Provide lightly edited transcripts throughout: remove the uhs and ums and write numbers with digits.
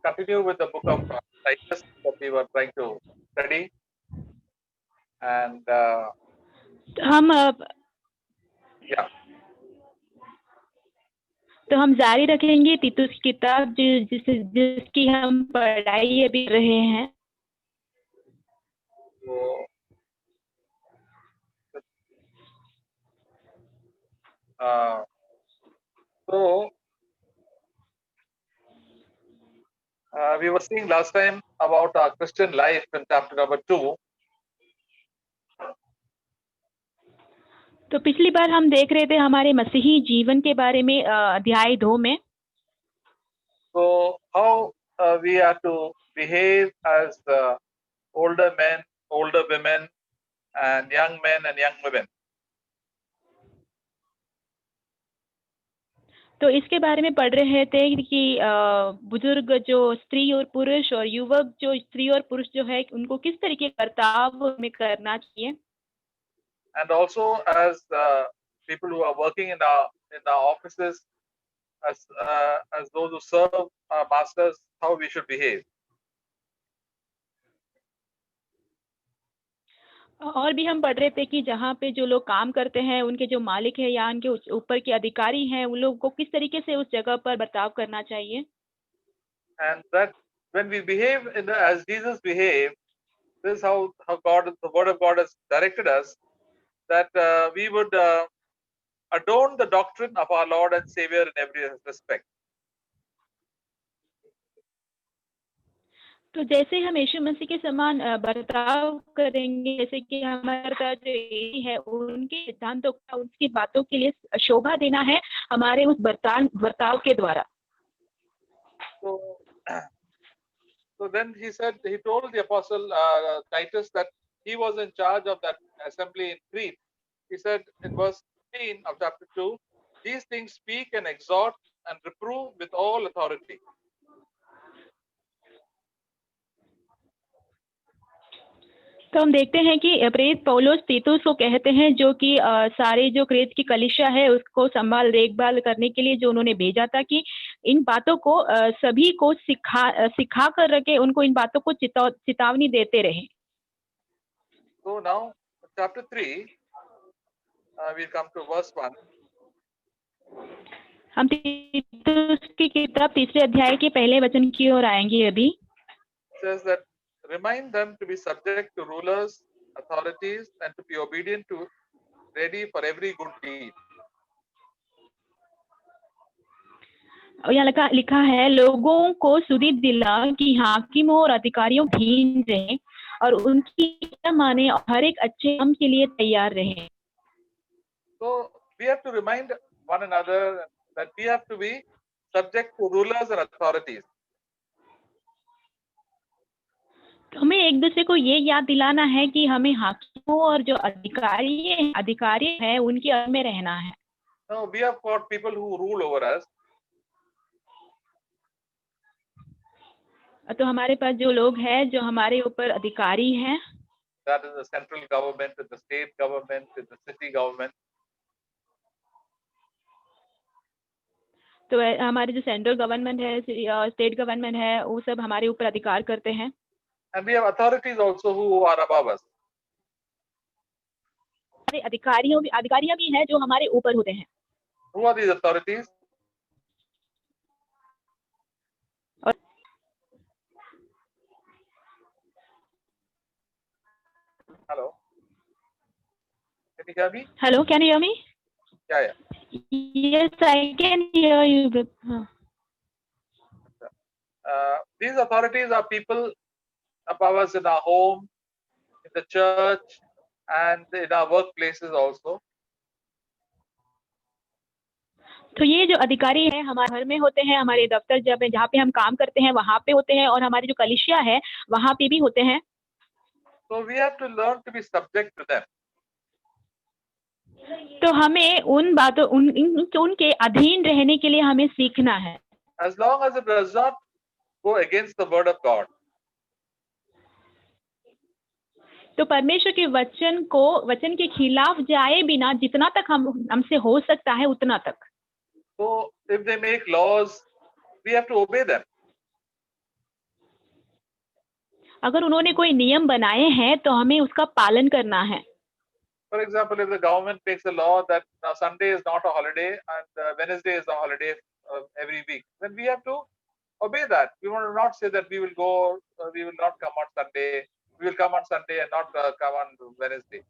continue with the book of Titus that we were trying to study, and हम yeah, तो हम जारी रखेंगे तीतुस की किताब जिसकी हम पढ़ाई अभी कर रहे हैं। so we were seeing last time about our Christian life in chapter number 2. तो पिछली बार हम देख रहे थे हमारे मसीही जीवन के बारे में अध्याय 2 में। So how we are to behave as older men, older women, and young men and young women. तो इसके बारे में पढ़ रहे थे कि बुजुर्ग जो स्त्री और पुरुष और युवक जो स्त्री और पुरुष जो है उनको किस तरीके का बर्ताव में करना चाहिए। And also as people who are working in our offices, as those who serve our masters, how we should behave. और भी हम पढ़ रहे थे कि जहाँ पे जो लोग काम करते हैं उनके जो मालिक है या उनके ऊपर के अधिकारी हैं उन लोगों को किस तरीके से उस जगह पर बर्ताव करना चाहिए। And that when we behave as Jesus behaved, this is how God, the word of God has directed us, that we would adorn the doctrine of our Lord and Savior in every respect. तो जैसे हम यीशु मसीह के समान बर्ताव करेंगे, जैसे कि हमारा जो है उनके सिद्धांतों का, उनकी बातों के लिए शोभा देना है हमारे उस बर्ताव के द्वारा। So then he told the apostle Titus that he was in charge of that assembly in Crete. He said in verse 15 of chapter 2, these things speak and exhort and reprove with all authority. तो हम देखते हैं कि प्रेरित पौलुस तीतुस को कहते हैं जो कि सारे जो क्रेत की कलीसिया है उसको संभाल देखभाल करने के लिए जो उन्होंने भेजा था कि इन बातों को सभी को सिखा कर रखे, उनको इन बातों को चेतावनी देते रहे। So now chapter 3 we'll come to verse 1. हम तीतुस की किताब 3 अध्याय के पहले वचन की ओर आएंगे अभी। It says that remind them to be subject to rulers, authorities, and to be obedient to, ready for every good deed. और यहाँ लिखा है लोगों को सुधि दिला कि हाकिमों और अधिकारियों अधीन रहें और उनकी माने और हर एक अच्छे काम के लिए तैयार रहें। So we have to remind one another that we have to be subject to rulers and authorities. तो हमें एक दूसरे को ये याद दिलाना है कि हमें हाकिमों और जो अधिकारी हैं उनके अंडर में रहना है। Now we have got people who rule over us. तो हमारे पास जो लोग हैं जो हमारे ऊपर अधिकारी हैं, That is the central government, the state government, the city government. तो हमारे जो सेंट्रल गवर्नमेंट है, स्टेट गवर्नमेंट है, वो सब हमारे ऊपर अधिकार करते हैं। And we have authorities also who are above us. अधिकारियां भी हैं जो हमारे ऊपर होते हैं। Who are these authorities? Hello. Can you hear me? Hello, can you hear me? Yeah. Yes, I can hear you. These authorities are people above us in our home, in the church, and in our workplaces also. तो ये जो अधिकारी हैं हमारे घर में होते हैं, हमारे दफ्तर जहाँ पे हम काम करते हैं वहाँ पे होते हैं, और हमारी जो कलीसिया है वहाँ पे भी होते हैं। So we have to learn to be subject to them. तो हमें उन बातों उनके अधीन रहने के लिए हमें सीखना है। As long as it does not go against the word of God. तो परमेश्वर के वचन के खिलाफ जाए बिना जितना तक हमसे हो सकता है उतना तक। So if they make laws, we have to obey them. अगर उन्होंने कोई नियम बनाए हैं तो हमें उसका पालन करना है। For example, if the government makes a law that Sunday is not a holiday and Wednesday is a holiday every week, then we have to obey that. We will not say that we will go, we will not come on Sunday. We will come on Sunday and not come on Wednesday.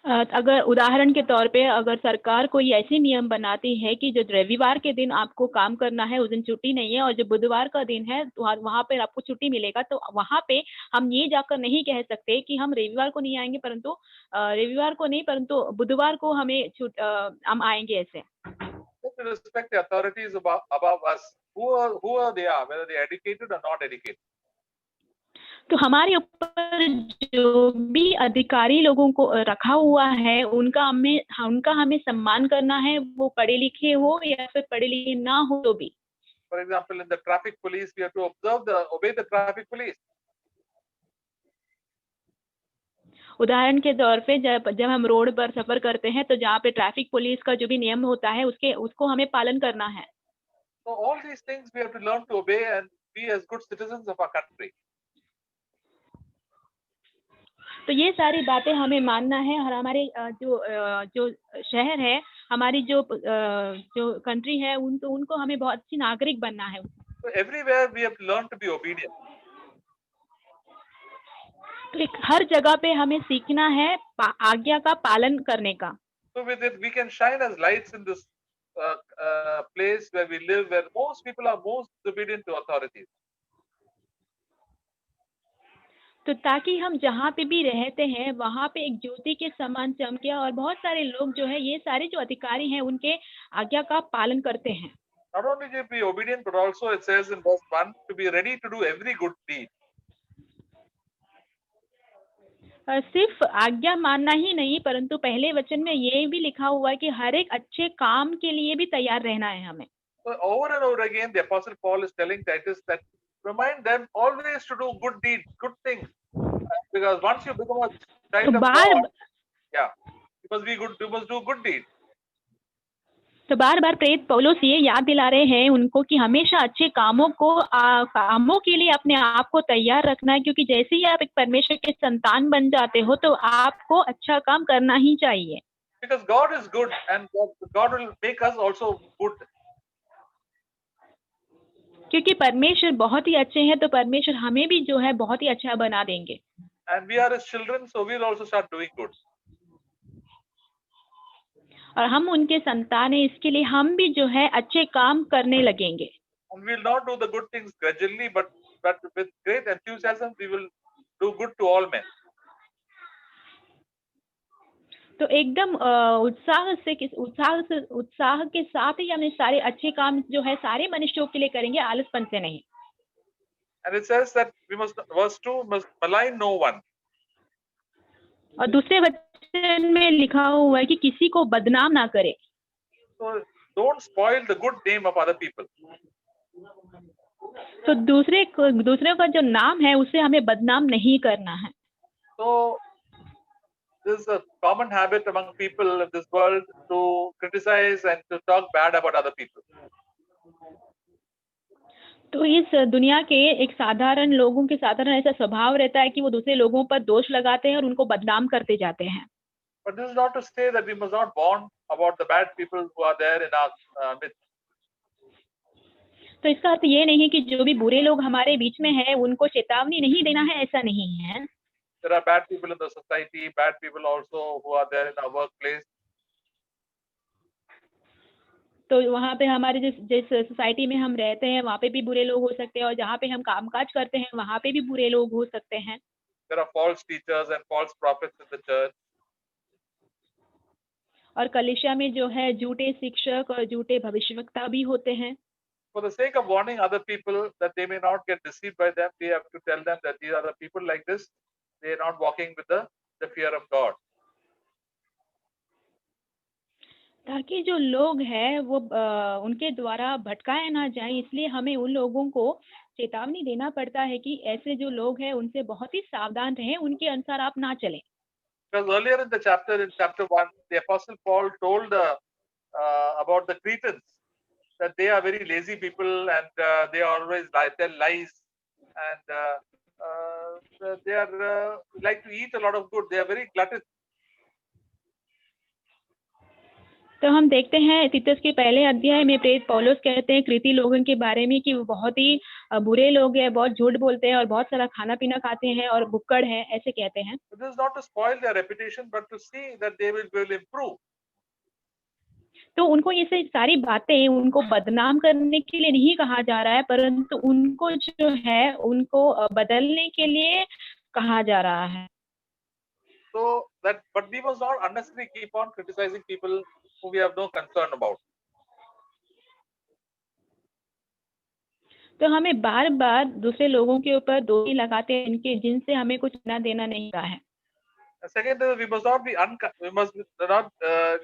अगर उदाहरण के तौर पे अगर सरकार कोई ऐसे नियम बनाती है कि जो रविवार के दिन आपको काम करना है, उस दिन छुट्टी नहीं है, और जो बुधवार का दिन है तो वहाँ पे आपको छुट्टी मिलेगा, तो वहाँ पे हम ये जाकर नहीं कह सकते कि हम रविवार को नहीं आएंगे, परंतु रविवार को नहीं परंतु बुधवार को हम आएंगे ऐसे। To respect the authorities above us, who are they are, whether they are educated or not educated. तो हमारे ऊपर जो भी अधिकारी लोगों को रखा हुआ है उनका हमें सम्मान करना है, वो पढ़े लिखे हो या फिर पढ़े लिखे ना हो तो भी। For example, in the traffic police, we have to obey the traffic police. उदाहरण के तौर पे जब हम रोड पर सफर करते हैं तो जहाँ पे ट्रैफिक पुलिस का जो भी नियम होता है उसको हमें पालन करना है। So all these things we have to learn to obey and be as good citizens of our country. तो ये सारी बातें हमें मानना है और हमारे जो शहर है, हमारी जो कंट्री है, उनको हमें बहुत अच्छी नागरिक बनना है। So everywhere we have to learn to be obedient. तो हर जगह पे हमें सीखना है आज्ञा का पालन करने का। So with it we can shine as lights in this place where we live, where most people are most obedient to authorities. तो ताकि हम जहाँ पे भी रहते हैं वहाँ पे एक ज्योति के समान चमके और बहुत सारे लोग जो है ये सारे जो अधिकारी हैं उनके आज्ञा का पालन करते हैं। Not only to be obedient, but also it says in verse 1 to be ready to do every good deed. सिर्फ आज्ञा मानना ही नहीं, परंतु पहले वचन में ये भी लिखा हुआ है कि हर एक अच्छे काम के लिए भी तैयार रहना है हमें। So over and over again, the Apostle Paul is telling Titus that remind them always to do good deeds, good things, because once you become a child of God, yeah, you must do good deeds. तो बार बार प्रेरित पौलुस ये याद दिला रहे हैं उनको कि हमेशा अच्छे कामों के लिए अपने आप को तैयार रखना है, क्योंकि जैसे ही आप एक परमेश्वर के संतान बन जाते हो तो आपको अच्छा काम करना ही चाहिए। Because God is good and God will make us also good. क्योंकि परमेश्वर बहुत ही अच्छे हैं तो परमेश्वर हमें भी जो है बहुत ही अच्छा बना देंगे। And we are His children, so we will also start doing good. और हम उनके संतान हैं, इसके लिए हम भी जो है अच्छे काम करने लगेंगे। And we will not do the good things grudgingly, but with great enthusiasm we will do good to all men. तो एकदम उत्साह के साथ ही हमें सारे अच्छे काम जो है सारे मनुष्यों के लिए करेंगे, आलसपन से नहीं। And it says that we must, verse 2, must malign no one. और दूसरे वचन में लिखा हुआ है कि किसी को बदनाम ना करे। So don't spoil the good name of other people. तो दूसरे का जो नाम है उसे हमें बदनाम नहीं करना है। So this is a common habit among people of this world to criticize and to talk bad about other people. तो इस दुनिया के एक साधारण लोगों के साधारण ऐसा स्वभाव रहता है कि वो दूसरे लोगों पर दोष लगाते हैं और उनको बदनाम करते जाते हैं। But this is not to say that we must not warn about the bad people who are there in our midst. तो इसका अर्थ ये नहीं कि जो भी बुरे लोग हमारे बीच में हैं उनको चेतावनी नहीं देना है, ऐसा नहीं है। There are bad people in the society, bad people also who are there in our workplace. तो वहाँ पे हमारे जिस सोसाइटी में हम रहते हैं वहाँ पे भी बुरे लोग हो सकते हैं और जहाँ पे हम कामकाज करते हैं वहाँ पे भी बुरे लोग हो सकते हैं। There are false teachers and false prophets in the church. और कलीसिया में जो है झूठे शिक्षक और झूठे भविष्यवक्ता भी होते हैं। For the sake of warning other people that they may not get deceived by them, we have to tell them that these are the people like this. They are not walking with the fear of God. ताकि जो लोग हैं वो उनके द्वारा भटकाए ना जाए, इसलिए हमें उन लोगों को चेतावनी देना पड़ता है कि ऐसे जो लोग हैं उनसे बहुत ही सावधान रहें, उनके अनुसार आप ना चलें। Because earlier in chapter 1, the Apostle Paul told about the Cretans. that they are very lazy people and they always tell lies and they are like to eat a lot of good. They are very glutton. तो हम देखते हैं तीतस के पहले अध्याय में प्रेरित पौलुस कहते हैं कृति लोगों के बारे में कि वो बहुत ही बुरे लोग हैं, बहुत झूठ बोलते हैं और बहुत सारा खाना पीना खाते हैं और भुक्कड़ हैं, ऐसे कहते हैं। This is not to spoil their reputation, but to see that they will improve. तो उनको ये सारी बातें उनको बदनाम करने के लिए नहीं कहा जा रहा है, परंतु उनको जो है उनको बदलने के लिए कहा जा रहा है। So that, but we must not unnecessarily keep on criticizing people who we have no concern about. तो हमें बार बार दूसरे लोगों के ऊपर दोषी लगाते हैं इनके जिनसे हमें कुछ लेना देना नहीं रहा है। Second, we must not be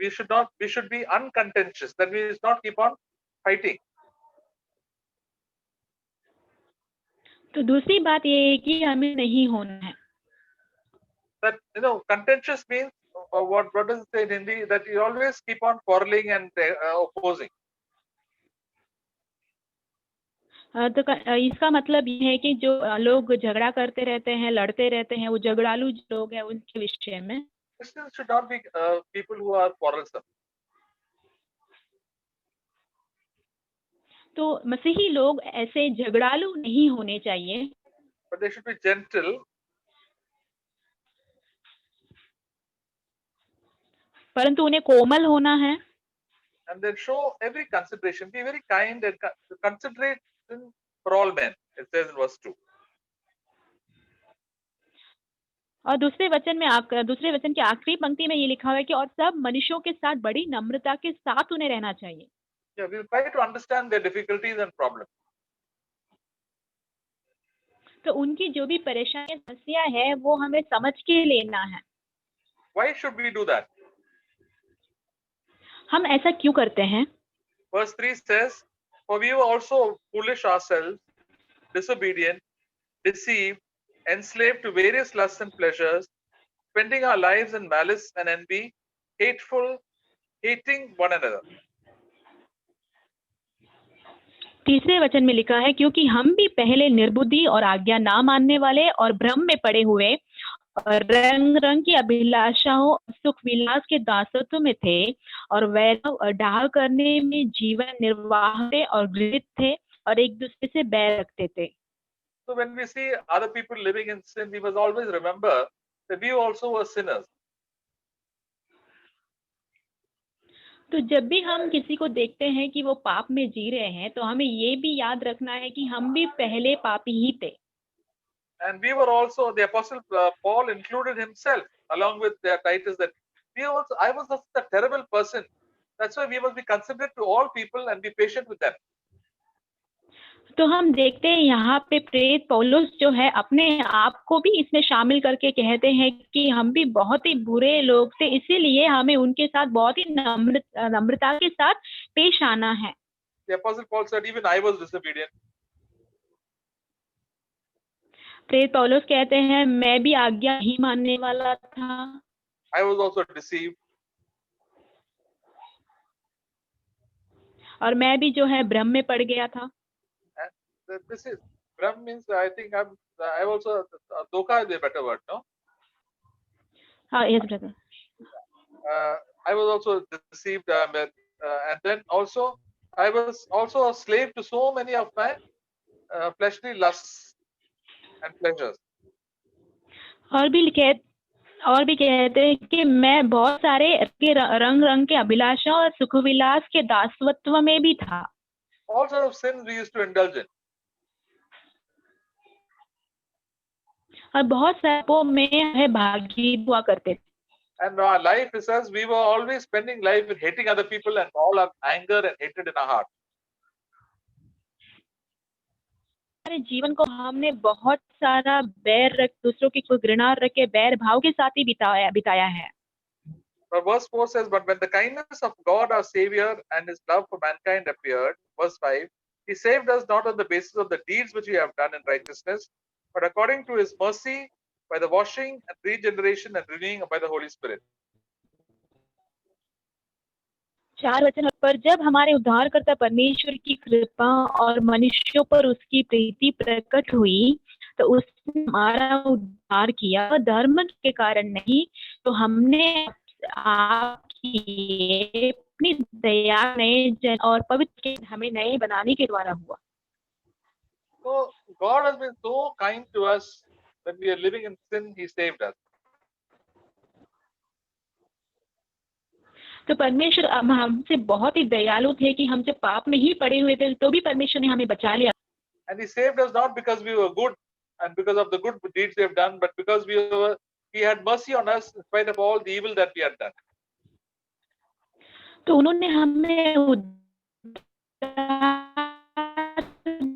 we should be uncontentious. That we should not keep on fighting. तो दूसरी बात ये है कि हमें नहीं होना है। That contentious means what does it say in Hindi? That you always keep on quarreling and opposing. तो इसका मतलब ये है कि जो लोग झगड़ा करते रहते हैं, लड़ते रहते हैं, वो झगड़ालू लोग हैं उनके विषय में। Christians should not be people who are quarrelsome. तो मसीही लोग ऐसे झगड़ालू नहीं होने चाहिए। But they should be gentle. परंतु उन्हें कोमल होना है। And then show every consideration. Be very kind and considerate for all men. It says in verse 2. और दूसरे वचन की आखिरी पंक्ति में ये लिखा हुआ है कि और सब मनुष्यों के साथ बड़ी नम्रता के साथ उन्हें रहना चाहिए। Yeah, we will try to understand their difficulties and problems. तो उनकी जो भी परेशानी समस्या है वो हमें समझ के लेना है। Why should we do that? हम ऐसा क्यों करते हैं? Verse 3 says, for we were also foolish ourselves, disobedient, deceived, enslaved to various lusts and pleasures, spending our lives in malice and envy, hateful, hating one another. तीसरे वचन में लिखा है क्योंकि हम भी पहले निर्बुद्धि और आज्ञा ना मानने वाले और भ्रम में पड़े हुए और रंग रंग की अभिलाषाओं सुख विलास के दासत्व में थे और वैभव और डाह करने में जीवन निर्वाह थे और घृणित थे और एक दूसरे से बैर रखते थे। So when we see other people living in sin, we must always remember that we also were sinners. तो जब भी हम किसी को देखते हैं कि वो पाप में जी रहे हैं तो हमें ये भी याद रखना है कि हम भी पहले पापी ही थे। And we were also, the apostle Paul included himself along with Titus, that I was a terrible person. That's why we must be considerate to all people and be patient with them. तो हम देखते हैं यहाँ पे प्रेरित पौलुस जो है अपने आप को भी इसमें शामिल करके कहते हैं कि हम भी बहुत ही बुरे लोग थे, इसीलिए हमें उनके साथ बहुत ही नम्रता के साथ पेश आना है। The apostle Paul said, even I was disobedient. प्रेरित पौलुस कहते हैं मैं भी आज्ञा ही मानने वाला था। I was also deceived. और मैं भी जो है भ्रम में पड़ गया था। This is Brahm means I think I also Doka is a better word, no? Yes, brother. I was also deceived, and then also I was also a slave to so many of my fleshly lusts and pleasures. और भी कहते हैं कि मैं बहुत सारे रंग रंग के अभिलाषा और सुख विलास के दासत्व में भी था। All sorts of sins we used to indulge in. और बहुत सारे में भागी हुआ करते थे। And our life, it says, we were always spending life with hating other people and all our anger and hatred in our heart. हमारे जीवन को हमने बहुत सारा दूसरों की घृणा रख के बैर भाव के साथ ही बिताया है। But verse 4 says, but when the kindness of God our Savior and His love for mankind appeared, verse 5, He saved us not on the basis of the deeds which we have done in righteousness, but according to His mercy, by the washing and regeneration and renewing by the Holy Spirit. 4 वचन पर जब हमारे उद्धारकर्ता परमेश्वर की कृपा और मनुष्यों पर उसकी प्रीति प्रकट हुई तो उसने हमारा उद्धार किया, धर्म के कारण नहीं, तो हमने आपकी अपनी दया नए जन और पवित्र हमें नए बनाने के द्वारा हुआ। So God has been so kind to us when we are living in sin, He saved us. तो परमेश्वर हमसे बहुत ही दयालु थे कि हम जब पाप में ही पड़े हुए थे तो भी परमेश्वर ने हमें बचा लिया। And He saved us not because we were good and because of the good deeds we have done, but because He had mercy on us in spite of all the evil that we had done. तो उन्होंने हमें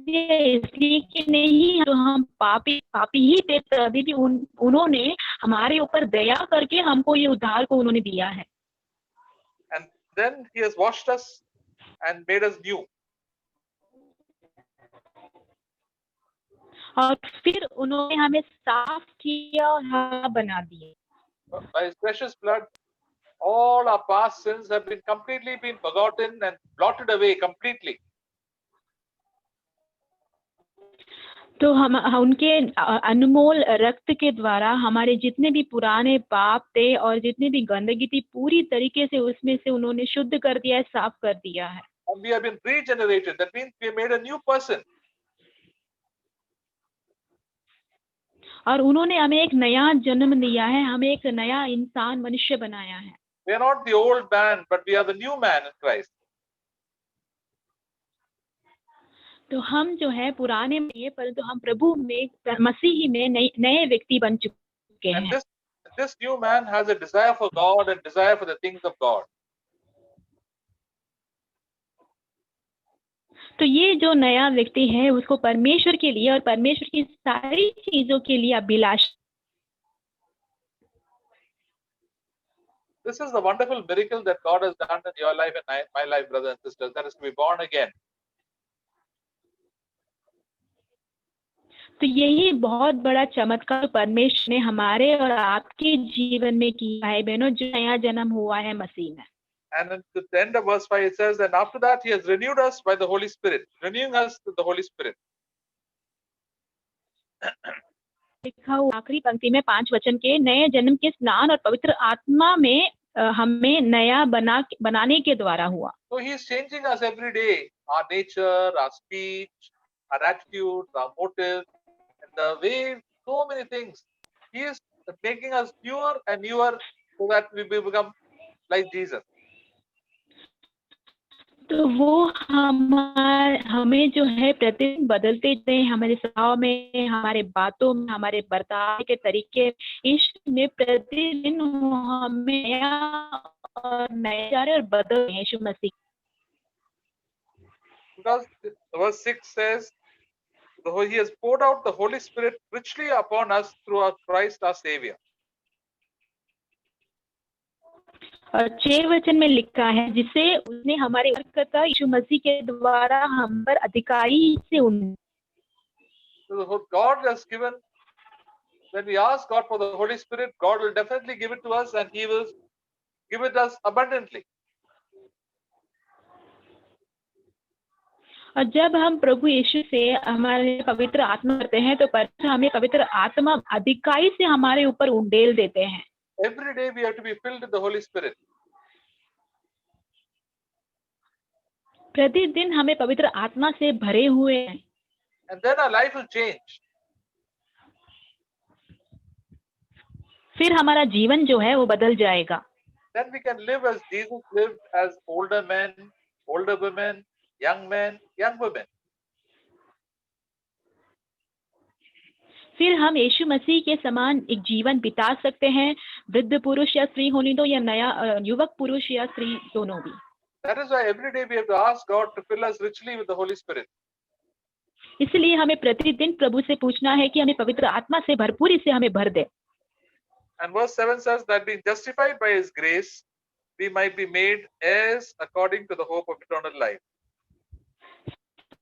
इसलिए कि नहीं तो हम पापी ही थे, तभी भी उन्होंने हमारे ऊपर दया करके हमको ये उद्धार को उन्होंने दिया है। And then He has washed us and made us new. और फिर उन्होंने हमें साफ किया और हरा बना दिए। By His precious blood, all our past sins have been completely forgotten and blotted away completely. तो हम उनके अनमोल रक्त के द्वारा हमारे जितने भी पुराने पाप थे और जितनी भी गंदगी थी पूरी तरीके से उसमें से उन्होंने शुद्ध कर दिया है, साफ कर दिया है। And we have been regenerated. That means we have made a new person. और उन्होंने हमें एक नया जन्म दिया है, हमें एक नया इंसान मनुष्य बनाया है। We are not the old man, but we are the new man in Christ. तो हम जो है पुराने में ये, परंतु हम प्रभु में मसीह में नए व्यक्ति बन चुके हैं। And this new man has a desire for God and desire for the things of God. तो ये जो नया व्यक्ति है उसको परमेश्वर के लिए और परमेश्वर की सारी चीजों के लिए Abhilash. This is the wonderful miracle that God has done in your life and my life, brothers and sisters. That is to be born again. तो यही बहुत बड़ा चमत्कार परमेश्वर ने हमारे और आपके जीवन में किया है बहनों, जो नया जन्म हुआ है मसीह में। And at the end of verse 5 it says, and after that He has renewed us by the Holy Spirit, renewing us with the Holy Spirit. लिखा हुआ आखिरी पंक्ति में 5 वचन के नए जन्म के स्नान और पवित्र आत्मा में हमें नया बनाने के द्वारा हुआ। So He is changing us every day, our nature, our speech, our attitude, our motives, and the way, so many things. He is making us newer and newer so that we become like Jesus. तो वो हमें जो है प्रतिदिन बदलते जाते हैं, हमारे स्वभाव में, हमारे बातों में, हमारे बर्ताव के तरीके, इसमें प्रतिदिन हमें नया जा रहे और बदल रहे हैं यीशु मसीह। Because verse 6 says, He has poured out the Holy Spirit richly upon us through our Christ our Savior. और 6 वचन में लिखा है, जिसे उसने हमारे उद्धारकर्ता यीशु मसीह के द्वारा हम पर अधिकारी से So God has given, when we ask God for the Holy Spirit, God will definitely give it to us and He will give it us abundantly. और जब हम प्रभु यीशु से हमारे पवित्र आत्मा करते हैं तो परमेश्वर हमें पवित्र आत्मा अधिकारी से हमारे ऊपर उंडेल देते हैं। Every day we have to be filled with the Holy Spirit. प्रतिदिन हमें पवित्र आत्मा से भरे हुए हैं। And then our life will change. फिर हमारा जीवन जो है वो बदल जाएगा। Then we can live as Jesus lived, as older men, older women, young men, young women. फिर हम यीशु मसीह के समान एक जीवन बिता सकते हैं, वृद्ध पुरुष या स्त्री होने दो या नया युवक पुरुष या स्त्री दोनों भी। That is why every day we have to ask God to fill us richly with the Holy Spirit. इसलिए हमें प्रतिदिन प्रभु से पूछना है कि हमें पवित्र आत्मा से भरपूरी से हमें भर दे। And verse 7 says that being justified by His grace, we might be made heirs according to the hope of eternal life.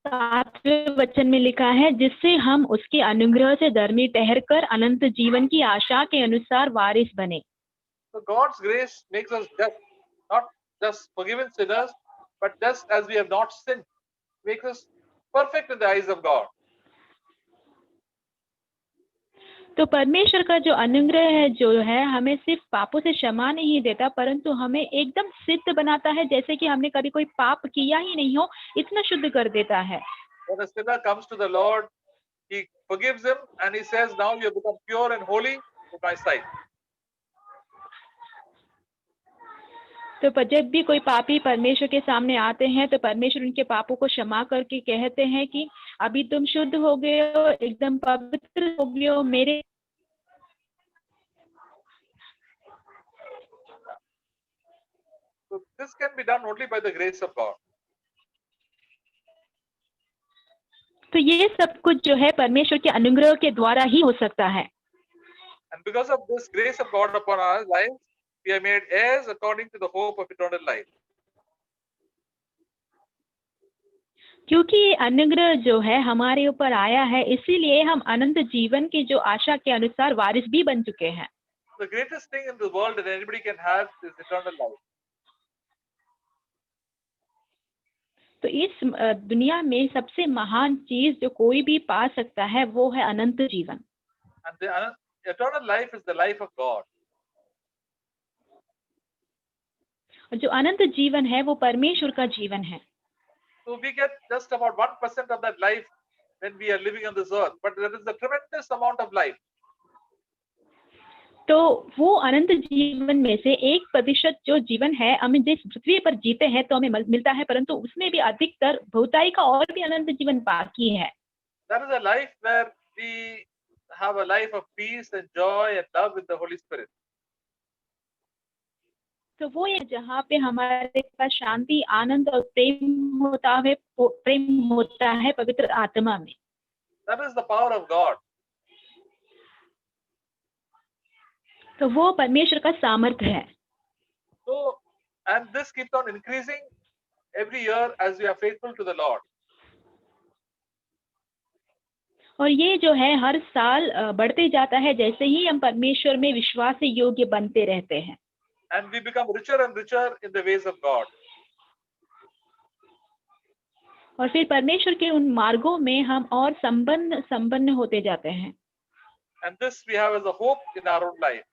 7वें वचन में लिखा है, जिससे हम उसके अनुग्रह से धर्मी ठहरकर अनंत जीवन की आशा के अनुसार वारिस बने। So God's grace makes us just, not just forgiven sinners, but just as we have not sinned, makes us perfect in the eyes of God. तो परमेश्वर का जो अनुग्रह है जो है हमें सिर्फ पापों से क्षमा नहीं देता, परंतु हमें एकदम सिद्ध बनाता है, जैसे कि हमने कभी कोई पाप किया ही नहीं हो, इतना शुद्ध कर देता है। When a sinner comes to the Lord, He forgives him and He says, "Now you have become pure and holy in my sight." तो जब भी कोई पापी परमेश्वर के सामने आते हैं तो परमेश्वर उनके पापों को क्षमा करके कहते हैं कि अभी तुम शुद्ध हो गए हो, एकदम पवित्र हो गए हो मेरे। So this can be done only by the grace of God. तो ये सब कुछ जो है परमेश्वर के अनुग्रह के द्वारा ही हो सकता है। And because of this grace of God upon our lives, we are made heirs according to the hope of eternal life. क्योंकि ये अनुग्रह जो है हमारे ऊपर आया है, इसीलिए हम अनंत जीवन की जो आशा के अनुसार वारिस भी बन चुके हैं। The greatest thing in the world that anybody can have is eternal life. तो इस दुनिया में सबसे महान चीज जो कोई भी पा सकता है वो है अनंत जीवन। And the eternal life is the life of God. जो अनंत जीवन है वो परमेश्वर का जीवन है। So we get just about 1% of that life when we are living on this earth, but there is a tremendous amount of life. तो वो अनंत जीवन में से 1% जो जीवन है हमें जिस पृथ्वी पर जीते हैं तो हमें मिलता है, परंतु उसमें भी अधिकतर बहुताई का और भी अनंत जीवन बाकी है। That is a life where we have a life of peace and joy and love with the Holy Spirit. तो वो है जहाँ पे हमारे पास शांति, आनंद और प्रेम होता है पवित्र आत्मा में। That is the power of God. तो वो परमेश्वर का सामर्थ्य है। So, and this keeps on increasing every year as we are faithful to the Lord. और ये जो है हर साल बढ़ते जाता है जैसे ही हम परमेश्वर में विश्वास योग्य बनते रहते हैं। And we become richer and richer in the ways of God. और फिर परमेश्वर के उन मार्गों में हम और संपन्न होते जाते हैं। And this we have as a hope in our own life.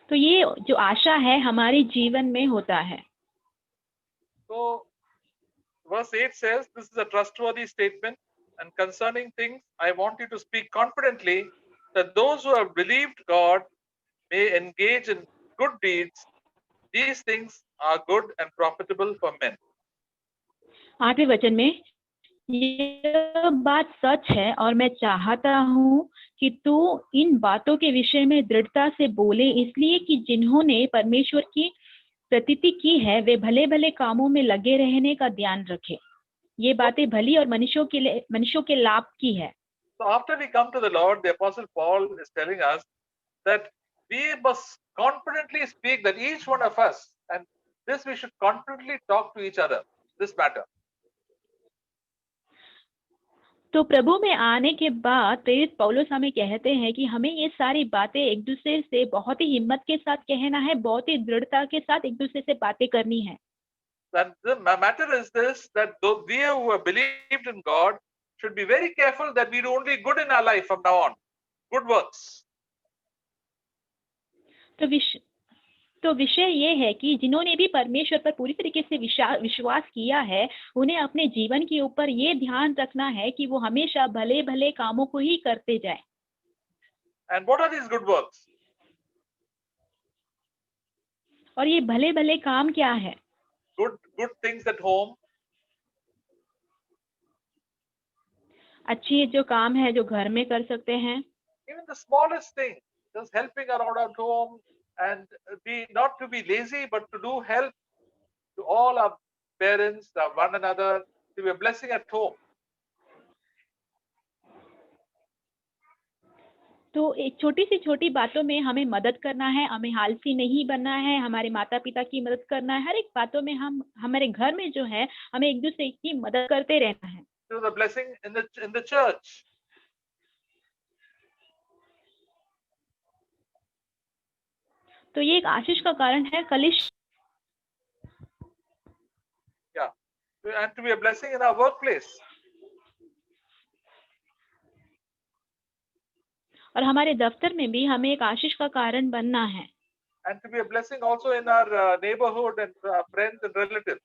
तो ये जो आशा है हमारे जीवन में होता है। So, verse 8 says, this is a trustworthy statement, and concerning things I want you to speak confidently, that those who have believed God may engage in good deeds. These things are good and profitable for men. 8वें वचन में यह बात सच है और मैं चाहता हूँ कि तू इन बातों के विषय में दृढ़ता से बोले, इसलिए कि जिन्होंने परमेश्वर की प्रतीति की है वे भले भले कामों में लगे रहने का ध्यान रखे। ये बातें भली और मनुष्यों के लाभ की है। So after we come to the Lord, the Apostle Paul is telling us that we must confidently speak, that each one of us, and this we should confidently talk to each other, this matter. तो प्रभु में आने के बाद प्रेरित पौलुस हमें कहते हैं कि हमें ये सारी बातें एक दूसरे से बहुत ही हिम्मत के साथ कहना है, बहुत ही दृढ़ता के साथ एक दूसरे से बातें करनी है। And the matter is this, that though we who have believed in God should be very careful that we do only good in our life from now on, good works. तो विषय ये है कि जिन्होंने भी परमेश्वर पर पूरी तरीके से विश्वास किया है, उन्हें अपने जीवन के ऊपर ये ध्यान रखना है कि वो हमेशा भले भले कामों को ही करते जाएं। And what are these good works? और ये भले भले काम क्या है? Good things at home. अच्छी जो काम है जो घर में कर सकते हैं। Even the smallest thing, just helping around at home, and not to be lazy, but to do help to all our parents, one another, to be a blessing at home. तो एक छोटी सी छोटी बातों में हमें मदद करना है, हमें आलसी नहीं बनना है, हमारे माता पिता की मदद करना है, हर एक बातों में हम हमारे घर में जो है हमें एक दूसरे की मदद करते रहना है। To the blessing in the church. तो ये एक आशीष का कारण है कलिश, Yeah. And to be a blessing in our workplace. और हमारे दफ्तर में भी हमें एक आशीष का कारण बनना है। And to be a blessing also in our neighborhood and friends and relatives.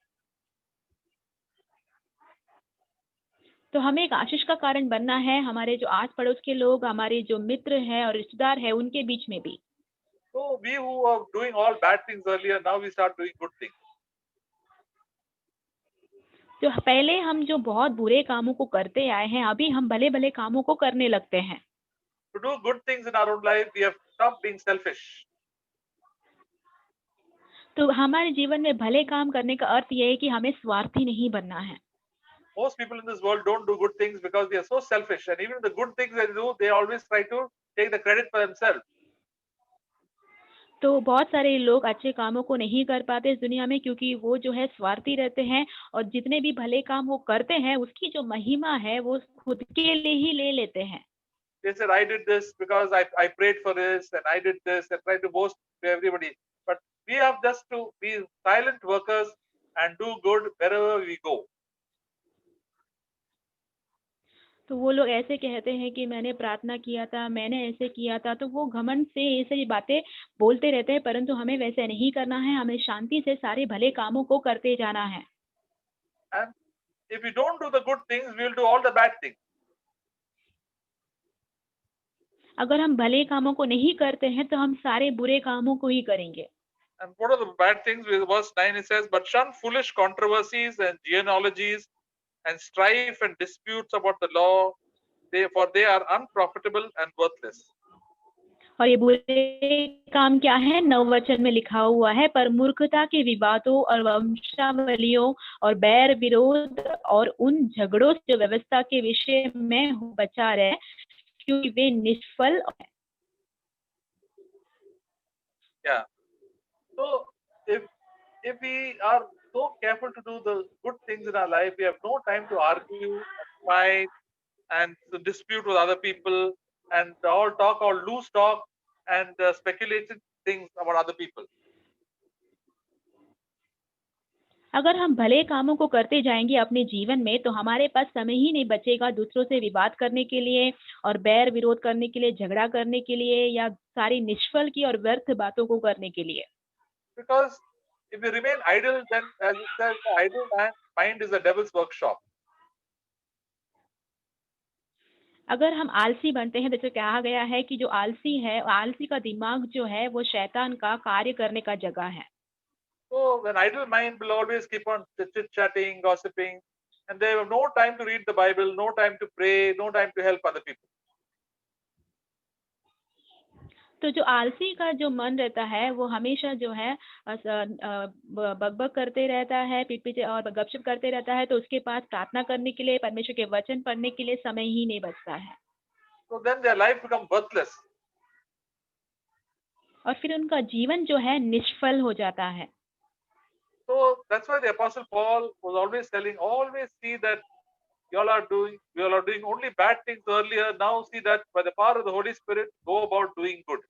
तो हमें एक आशीष का कारण बनना है हमारे जो आस पड़ोस के लोग, हमारे जो मित्र हैं और रिश्तेदार हैं, उनके बीच में भी। So we who were doing all bad things earlier, now we start doing good things. जो पहले हम जो बहुत बुरे कामों को करते आए हैं, अभी हम भले भले कामों को करने लगते हैं। To do good things in our own life, we have stopped being selfish. तो हमारे जीवन में भले काम करने का अर्थ यह है कि हमें स्वार्थी नहीं बनना है। Most people in this world don't do good things because they are so selfish, and even the good things they do, they always try to take the credit for themselves. तो बहुत सारे लोग अच्छे कामों को नहीं कर पाते इस दुनिया में, क्योंकि वो जो है स्वार्थी रहते हैं और जितने भी भले काम वो करते हैं उसकी जो महिमा है वो खुद के लिए ही ले लेते हैं। They said, I did this because I prayed for this, and I did this, and try to boast to everybody. But we have just to be silent workers and do good wherever we go. तो वो लोग ऐसे कहते हैं कि मैंने प्रार्थना किया था, मैंने ऐसे किया था, तो वो घमंड से ये सारी बातें बोलते रहते हैं, परंतु हमें वैसे नहीं करना है। हमें शांति से सारे भले कामों को करते जाना है। And if we don't do the good things, we will do all the bad things. अगर हम भले कामों को नहीं करते हैं तो हम सारे बुरे कामों को ही करेंगे। And what are the bad things? With verse 9 it says, but shun foolish controversies and genealogies and strife and disputes about the law, for they are unprofitable and worthless. और ये बुरे काम क्या है? 9 वचन में लिखा हुआ है, पर मूर्खता के विवादों और वंशावलियों और बैर विरोध और उन झगड़ों से जो व्यवस्था के विषय में बचा रहे, क्योंकि वे निष्फल हैं। Yeah. So if we are so careful to do the good things in our life, we have no time to argue and fight and to dispute with other people and all loose talk and speculated things about other people. अगर हम भले कामों को करते जाएंगे अपने जीवन में, तो हमारे पास समय ही नहीं बचेगा दूसरों से विवाद करने के लिए और बैर विरोध करने के लिए, झगड़ा करने के लिए या सारी निष्फल की और व्यर्थ बातों को करने के लिए। Because if we remain idle, then as it says, the idle mind is a devil's workshop. अगर हम आलसी बनते हैं, जैसे कहा गया है कि जो आलसी है, आलसी का दिमाग जो है वो शैतान का कार्य करने का जगह है। So an idle mind will always keep on chit-chatting, gossiping, and they have no time to read the Bible, no time to pray, no time to help other people. तो जो आलसी का जो मन रहता है वो हमेशा जो है बकबक करते रहता है, पीठ पीछे और गपशप करते रहता है, तो उसके पास प्रार्थना करने के लिए, परमेश्वर के वचन पढ़ने के लिए समय ही नहीं बचता है। So then their life becomes worthless. और फिर उनका जीवन जो है निष्फल हो जाता है। So that's why the Apostle Paul was always telling, always see that you all are doing only bad things earlier. Now see that by the power of the Holy Spirit, go about doing good.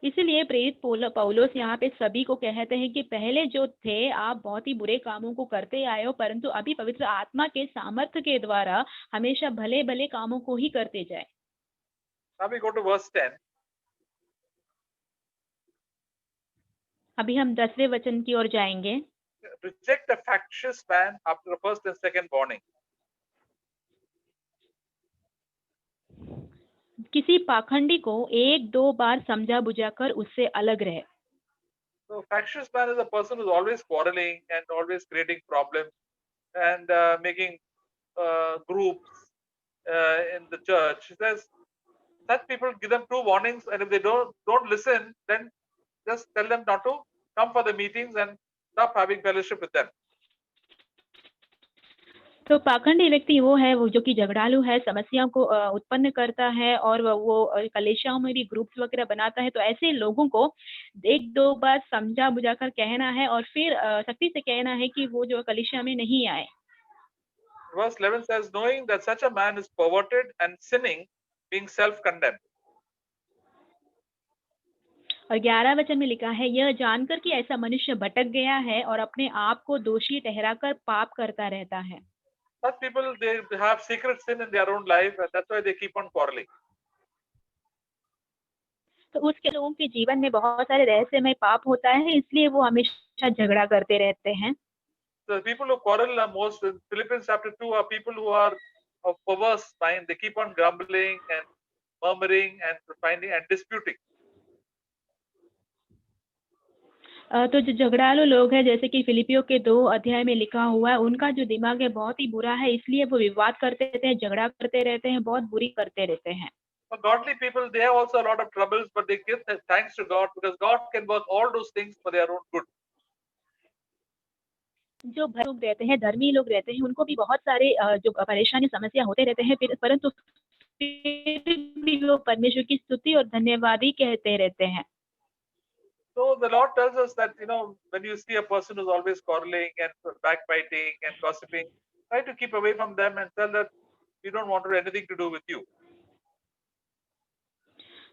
इसीलिए प्रेरित पौलुस यहाँ पे सभी को कहते हैं कि पहले जो थे आप बहुत ही बुरे कामों को करते आए हो, परंतु अभी पवित्र आत्मा के सामर्थ्य के द्वारा हमेशा भले भले कामों को ही करते जाए। Now we go to verse 10. अभी हम 10वें वचन की ओर जाएंगे। Reject a factious man after the first and second warning. किसी पाखंडी को 1-2 बार समझा बुझाकर उससे अलग रहे। So factious man is a person who's always quarreling and always creating problems and making groups in the church. He says such people, give them 2 warnings, and if they don't listen, then just tell them not to come for the meetings and stop having fellowship with them. तो पाखंडी व्यक्ति वो है वो जो कि झगड़ालू है, समस्याओं को उत्पन्न करता है और वो कलीसियाओं में भी ग्रुप्स वगैरह बनाता है। तो ऐसे लोगों को 1-2 बार समझा बुझाकर कहना है और फिर सख्ती से कहना है कि वो जो कलीसिया में नहीं आए। Verse 11 says, knowing that such a man is perverted and sinning, being self-condemned. और 11 वचन में लिखा है, यह जानकर कि ऐसा मनुष्य भटक गया है और अपने आप को दोषी ठहराकर पाप करता रहता है। Such people, they have secret sin in their own life, and that's why they keep on quarreling. तो उसके लोगों के जीवन में बहुत सारे रहस्यमय पाप होता है, इसलिए वो हमेशा झगड़ा करते रहते हैं। The people who quarrel are most in Philippians chapter 2 are people who are of perverse mind. They keep on grumbling and murmuring and finding and disputing. तो जो झगड़ालू लोग हैं, जैसे कि फिलिपियों के 2 अध्याय में लिखा हुआ है, उनका जो दिमाग है बहुत ही बुरा है, इसलिए वो विवाद करते रहते हैं, झगड़ा करते रहते हैं, बहुत बुरी करते रहते हैं। For godly people, they have also a lot of troubles, but they give thanks to God because God can work all those things for their own good. जो लोग रहते हैं, धर्मी लोग रहते हैं, उनको भी बहुत सारे जो परेशानी समस्या होते रहते हैं, फिर परंतु फिर भी वो परमेश्वर की स्तुति और धन्यवाद ही कहते रहते हैं। So the Lord tells us that, when you see a person who's always quarreling and backbiting and gossiping, try to keep away from them and tell that we don't want to have anything to do with you.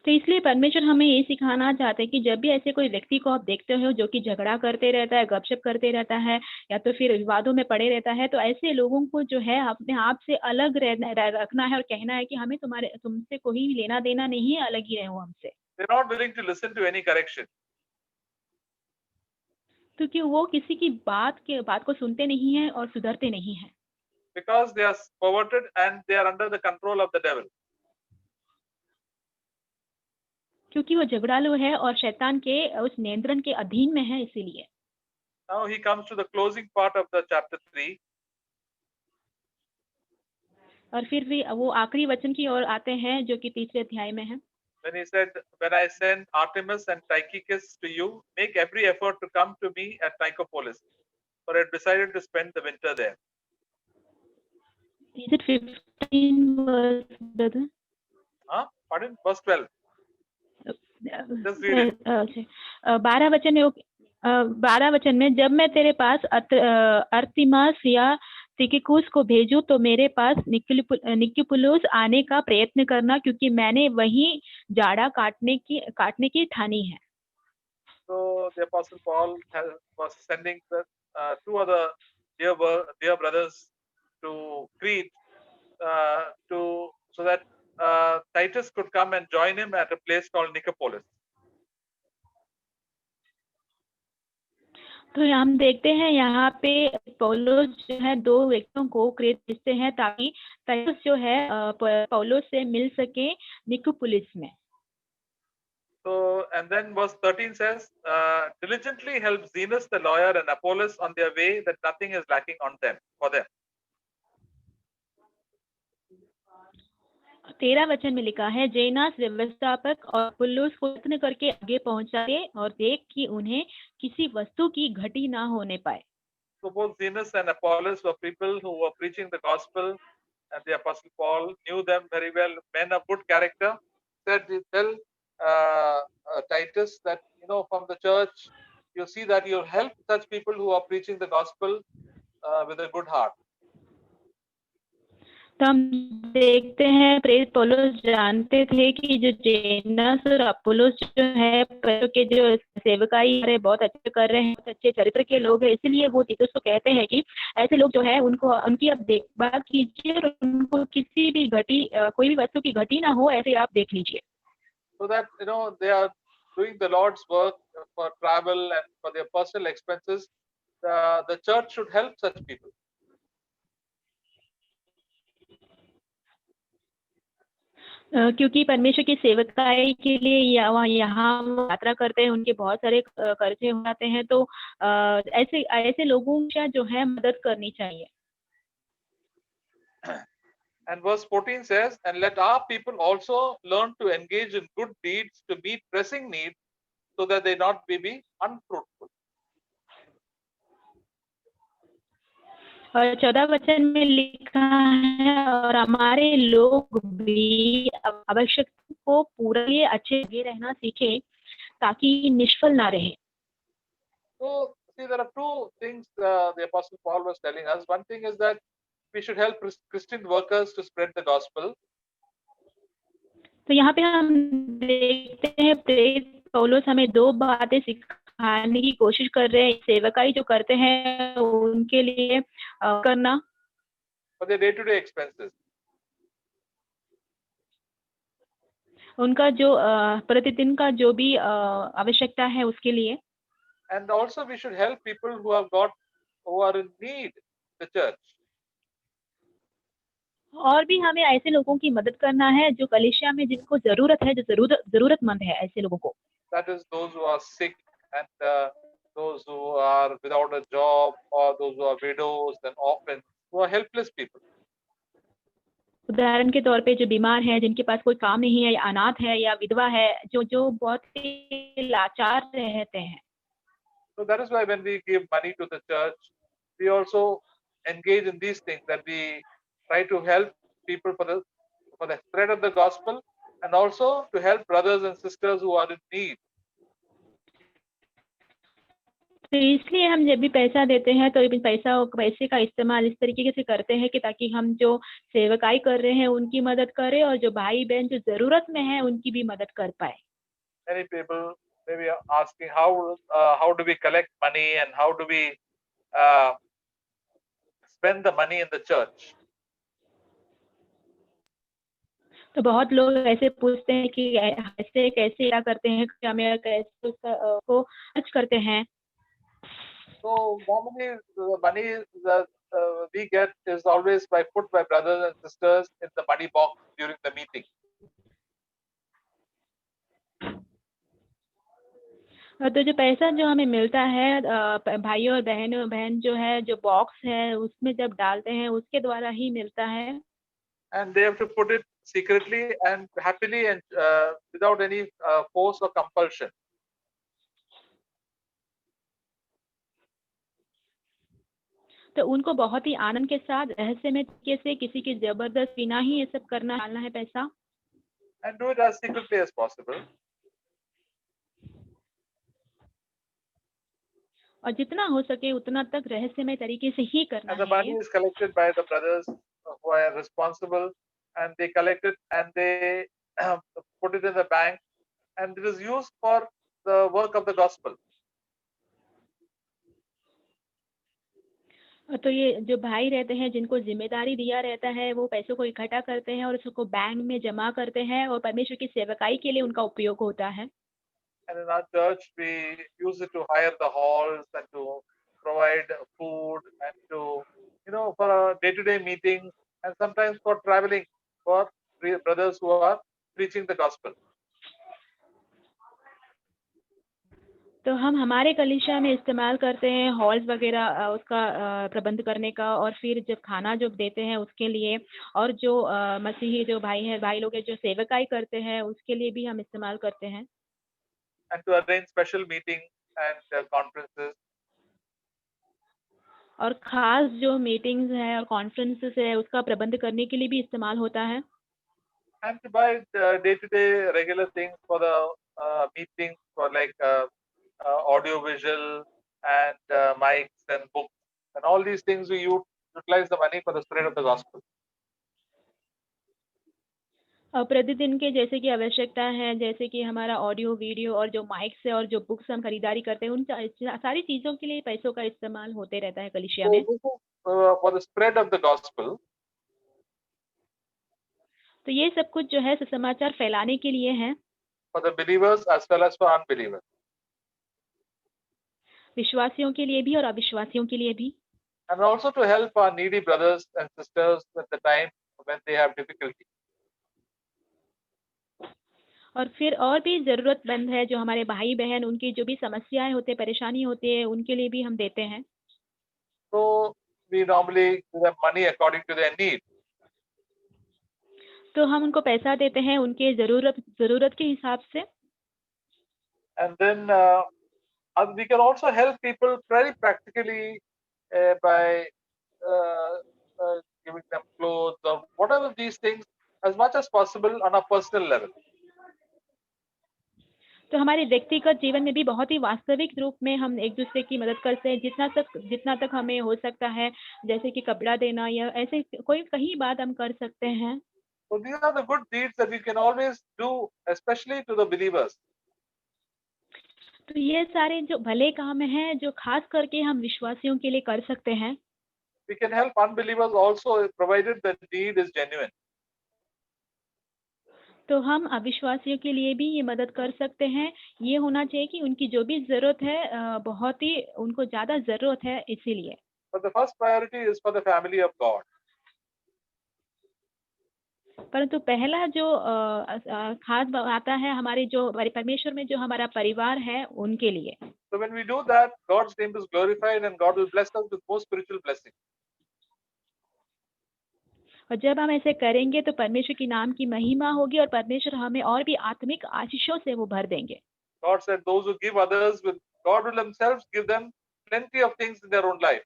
तो इसलिए परमेश्वर हमें ये सिखाना चाहते हैं कि जब भी ऐसे कोई व्यक्ति को आप देखते हो जो कि झगड़ा करते रहता है, गपशप करते रहता है या तो फिर विवादों में पड़े रहता है, तो ऐसे लोगों को जो है अपने आप से अलग रखना है और कहना है कि हमें तुमसे कोई लेना देना नहीं है, अलग ही रहो हमसे। They're not willing to listen to any correction. क्योंकि वो किसी की बात को सुनते नहीं हैं और सुधरते नहीं हैं। Because they are perverted and they are under the control of the devil. क्योंकि वो झगड़ालू है और शैतान के उस नियंत्रण के अधीन में है, इसीलिए। Now he comes to the closing part of the chapter 3. और फिर भी वो आखिरी वचन की ओर आते हैं जो कि 3रे अध्याय में है। When he said, when I send Artemis and Tychicus to you, make every effort to come to me at Nicopolis, for I had decided to spend the winter there. Is it 15 verse, brother? Pardon? Verse 12. Just read it. 12 वचन में जब मैं तेरे पास अर्तिमास या तिकिकुस को भेजूं तो मेरे पास निकुपुलुस आने का प्रयत्न करना, क्योंकि मैंने वहीं जाड़ा काटने की ठानी है। So the Apostle Paul was sending the 2 other dear brothers to Crete so that Titus could come and join him at a place called Nicopolis. तो हम देखते हैं यहाँ पे पौलुस जो है 2 व्यक्तियों को क्रेत भेजते हैं ताकि टाइटस जो है पौलुस से मिल सके निकोपोलिस में। So, and then verse 13 says, diligently help Zenas the lawyer and Apollos on their way, that nothing is lacking for them. 13 वचन में लिखा है, जेनास व्यवस्थापक और अपुल्लोस को यत्न करके आगे पहुंचाए और देख कि उन्हें किसी वस्तु की घटी ना होने पाए। So both Zenas and Apollos were people who were preaching the gospel, and the Apostle Paul knew them very well, men of good character. Said he tell Titus that from the church you see that you help such people who are preaching the gospel with a good heart. तो हम देखते हैं प्रेरित पौलुस जानते थे कि जो जेनास और अपुल्लोस जो है के जो सेवकाई बहुत अच्छे कर रहे हैं, बहुत अच्छे चरित्र के लोग हैं, इसलिए वो तीतुस को कहते हैं कि ऐसे लोग जो है उनको उनकी आप देखभाल कीजिए और उनको किसी भी कोई भी वस्तु की घटी ना हो, ऐसे आप देख लीजिए। So that they are doing the Lord's work for travel and for their personal expenses. The church should help such people. क्योंकि परमेश्वर की सेवकाई के लिए यहाँ यात्रा करते हैं, उनके बहुत सारे खर्चे हो जाते हैं, तो ऐसे लोगों का जो है मदद करनी चाहिए। And verse 14 says, and let our people also learn to engage in good deeds to meet pressing needs, so that they not be unfruitful. और 14 वचन में लिखा है, और हमारे लोग भी आवश्यकता को पूरा लिए अच्छे लगे रहना सीखे ताकि निष्फल ना रहे। So see, there are 2 things the Apostle Paul was telling us. One thing is that we should help Christian workers to spread the gospel. तो यहाँ पे हम देखते हैं प्रेरित पौलुस हमें 2 बातें सिखाने की कोशिश कर रहे हैं। सेवकाई जो करते हैं उनके लिए करना for their day-to-day expenses. उनका जो प्रतिदिन का जो भी आवश्यकता है उसके लिए। And also we should help people who are in need the church. और भी हमें ऐसे लोगों की मदद करना है जो कलीसिया में जिनको जरूरत है, जो जरूरतमंद है, ऐसे लोगों को। That is those who are sick and those who are without a job, or those who are widows and orphans, who are helpless people. उदाहरण के तौर पे जो बीमार हैं, जिनके पास कोई काम नहीं है, या अनाथ है, या विधवा है, जो बहुत ही लाचार रहते हैं। So that is why when we give money to the church, we also engage in these things, that we try to help people for the spread of the gospel, and also to help brothers and sisters who are in need. तो इसलिए हम जब भी पैसा देते हैं तो पैसे का इस्तेमाल इस तरीके से करते हैं कि ताकि हम जो सेवकाई कर रहे हैं उनकी मदद करें, और जो भाई बहन जो जरूरत में है उनकी भी मदद कर पाए। Many people may be asking how do we collect money, and how do we uh, spend the money in the church. तो बहुत लोग ऐसे पूछते हैं कि ऐसे कैसे क्या करते हैं, क्या मैं कैसे उसका को खर्च करते हैं। So normally the money that we get is always put by brothers and sisters in the money box during the meeting. तो जो पैसा जो हमें मिलता है भाइयों और बहन जो है, जो बॉक्स है उसमें जब डालते हैं उसके द्वारा ही मिलता है। And they have to put it secretly and happily, and without any force or compulsion. तो उनको बहुत ही आनंद के साथ रहस्यमय तरीके से, किसी की जबरदस्त बिना ही ये सब डालना है पैसा। And do it as secretly as possible. और जितना हो सके उतना तक रहस्यमय तरीके से ही करना And the है money ये। is collected by the brothers who are responsible, and they collect it and they put it in the bank, and it is used for the work of the gospel. तो ये जो भाई रहते हैं जिनको जिम्मेदारी दिया रहता है, वो पैसों को इकट्ठा करते हैं और उसको बैंक में जमा करते हैं, और परमेश्वर की सेवकाई के लिए उनका उपयोग होता है। And in our church, we use it to hire the halls and to provide food, and to, for a day-to-day meetings, and sometimes for traveling for brothers who are preaching the gospel. तो हम हमारे कलीसिया में इस्तेमाल करते हैं halls वगैरह उसका प्रबंध करने का, और फिर जब खाना जो देते हैं उसके लिए, और जो मसीही जो भाई लोग हैं जो सेवकाई करते हैं उसके लिए भी हम इस्तेमाल करते हैं। And to arrange special meetings and conferences. और खास जो मीटिंग्स है और कॉन्फ्रेंसेस है उसका प्रबंध करने के लिए भी इस्तेमाल होता है। And to buy day-to-day regular things for the meetings, for like audio visual and mics and books, and all these things we utilize the money for the spread of the gospel. प्रतिदिन के जैसे कि आवश्यकता है, जैसे कि हमारा audio video और जो माइक्स है और जो बुक्स हम खरीदारी करते हैं, उन सारी चीजों के लिए पैसों का इस्तेमाल होते रहता है कलीसिया So में। this is for the spread of the gospel. तो ये सब कुछ जो है सुसमाचार फैलाने के लिए है, For the believers as well as for unbelievers. विश्वासियों के लिए भी और अविश्वासियों के लिए भी। And also to help our needy brothers and sisters at the time when they have difficulty. और फिर और भी जरूरतमंद है जो हमारे भाई बहन, उनकी जो भी समस्याएं होती है, परेशानी होती है, उनके लिए भी हम देते हैं। So we normally give them money according to their need. तो हम उनको पैसा देते हैं उनके जरूरत के हिसाब से। And then we can also help people very practically by giving them clothes or whatever these things, as much as possible on a personal level. तो हमारे व्यक्तिगत जीवन में भी बहुत ही वास्तविक रूप में हम एक दूसरे की मदद करते हैं, जितना तक हमें हो सकता है, जैसे कि कपड़ा देना या ऐसे कोई कहीं बात हम कर सकते हैं। So these are the good deeds that we can always do, especially to the believers. तो ये सारे जो भले काम हैं, जो खास करके हम विश्वासियों के लिए कर सकते हैं, We can help unbelievers also, provided the need is genuine. तो हम अविश्वासियों के लिए भी ये मदद कर सकते हैं। ये होना चाहिए कि उनकी जो भी ज़रूरत है बहुत ही उनको ज़्यादा ज़रूरत है इसीलिए। But the first priority is for the family of God. परंतु पहला जो खास आता है हमारे जो परमेश्वर में जो हमारा परिवार है उनके लिए। So when we do that, God's name is glorified and God will bless us with more spiritual blessings. और जब हम ऐसे करेंगे तो परमेश्वर की नाम की महिमा होगी और परमेश्वर हमें और भी आत्मिक आशीषों से वो भर देंगे। God said those who give others, with God will himself give them plenty of things in their own life.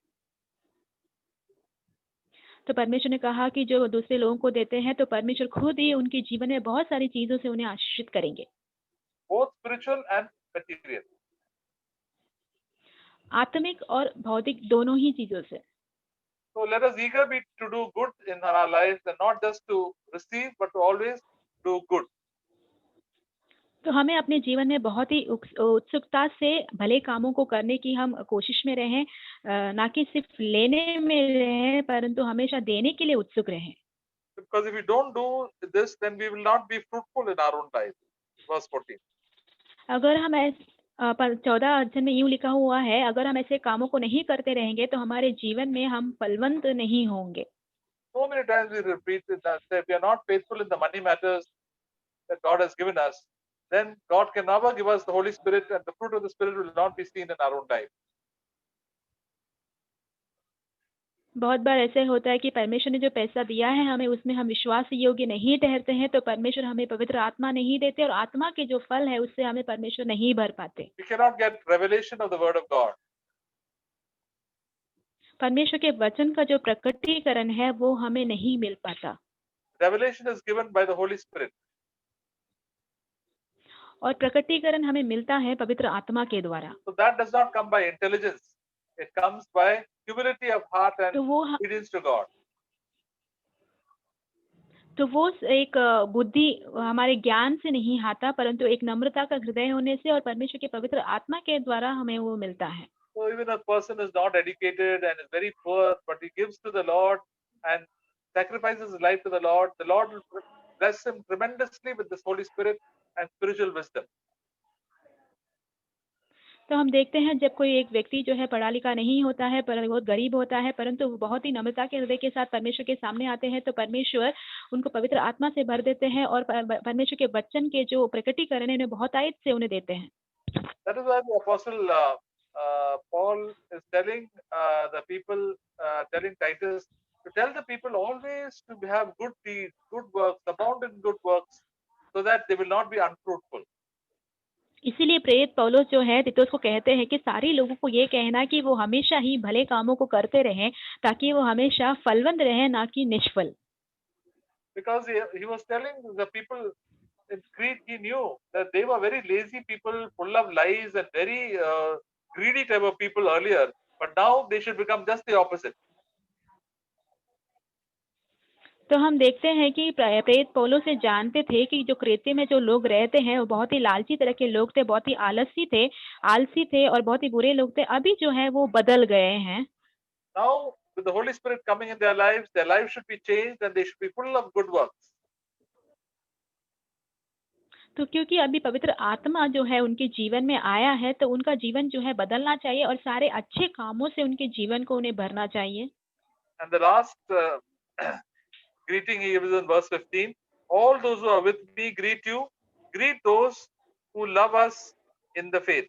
तो परमेश्वर ने कहा कि जो दूसरे लोगों को देते हैं तो परमेश्वर खुद ही उनके जीवन में बहुत सारी चीजों से उन्हें आशीषित करेंगे, Both spiritual and material. आत्मिक और भौतिक दोनों ही चीजों से। So let us eager be to do good in our lives and not just to receive but to always do good. तो हमें अपने जीवन में बहुत ही उत्सुकता से भले कामों को करने की हम कोशिश में रहें, ना कि सिर्फ लेने में रहें परंतु हमेशा देने के लिए उत्सुक रहें। Because if we don't do this, then we will not be fruitful in our own life. Verse 14. अगर हम 14 अध्याय में यूं लिखा हुआ है, अगर हम ऐसे कामों को नहीं करते रहेंगे तो हमारे जीवन में हम फलवंत नहीं होंगे। So many times we repeat it that if we are not faithful in the money matters that God has given us, then God can never give us the Holy Spirit and the fruit of the Spirit will not be seen in our own life. बहुत बार ऐसे होता है कि परमेश्वर ने जो पैसा दिया है हमें, उसमें हम विश्वास योग्य नहीं ठहरते हैं तो परमेश्वर हमें पवित्र आत्मा नहीं देते और आत्मा के जो फल है उससे हमें परमेश्वर नहीं भर पाते। We cannot get revelation of the Word of God. परमेश्वर के वचन का जो प्रकटीकरण है वो हमें नहीं मिल पाता Revelation is given by the Holy Spirit. और प्रकटीकरण हमें मिलता है पवित्र आत्मा के द्वारा। So that does not come by intelligence. It comes by humility of heart and तो वो obedience to God. तो वो एक बुद्धि हमारे ज्ञान से नहीं आता परंतु एक नम्रता का हृदय होने से और परमेश्वर के पवित्र आत्मा के द्वारा हमें वो मिलता है। So even a person is not educated and is very poor, but he gives to the Lord and sacrifices his life to the Lord will bless him tremendously with this Holy Spirit and spiritual wisdom. तो हम देखते हैं जब कोई एक व्यक्ति जो है पढ़ा लिखा नहीं होता है पर बहुत गरीब होता है परंतु वो बहुत ही नम्रता के हृदय के साथ परमेश्वर के सामने आते हैं तो परमेश्वर उनको पवित्र आत्मा से भर देते हैं और परमेश्वर के वचन के जो प्रकटीकरण है उन्हें बहुत आयत से उन्हें देते हैं। That is why the apostle Paul is telling the people, telling Titus to tell the people always to have good deeds, good works, abound in good works, so that they will not be unfruitful. इसीलिए प्रेरित पौलुस जो है तीतुस को कहते हैं कि सारे लोगों को ये कहना कि वो हमेशा ही भले कामों को करते रहें ताकि वो हमेशा फलवंत रहें ना कि निष्फल। Because he was telling the people in Crete, he knew that they were very lazy people, full of lies and very greedy type of people earlier, but now they should become just the opposite. तो हम देखते हैं कि प्रेरित पौलुस से जानते थे कि जो क्रेते में जो लोग रहते हैं वो बहुत ही लालची तरह के लोग थे, बहुत ही आलसी थे और बहुत ही बुरे लोग थे। अभी जो है वो बदल गए हैं। Now with the Holy Spirit coming in their lives should be changed and they should be full of good works. तो क्योंकि अभी पवित्र आत्मा जो है उनके जीवन में आया है तो उनका जीवन जो है बदलना चाहिए और सारे अच्छे कामों से उनके जीवन को उन्हें भरना चाहिए। And the last greeting he gives in verse 15, all those who are with me greet you, greet those who love us in the faith.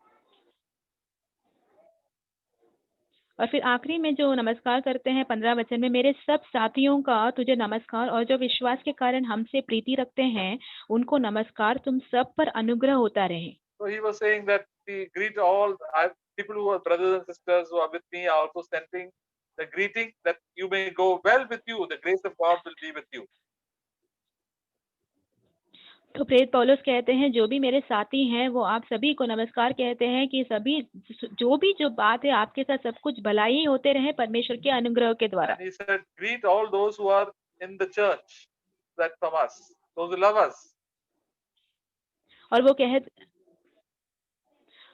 और फिर आखिरी में जो नमस्कार करते हैं 15 वचन में, मेरे सब साथियों का तुझे नमस्कार और जो विश्वास के कारण हमसे प्रीति रखते हैं उनको नमस्कार, तुम सब पर अनुग्रह होता रहे। So he was saying that we greet all people who are brothers and sisters who are with me are also sending the greeting that you may go well with you, the grace of God will be with you. तो प्रेरित पौलुस कहते हैं जो भी मेरे साथी हैं वो आप सभी को नमस्कार कहते हैं कि सभी जो बात है आपके साथ सब कुछ भलाई होते रहे परमेश्वर के अनुग्रह के द्वारा। And he said, greet all those who are in the church that from us, those who love us. और वो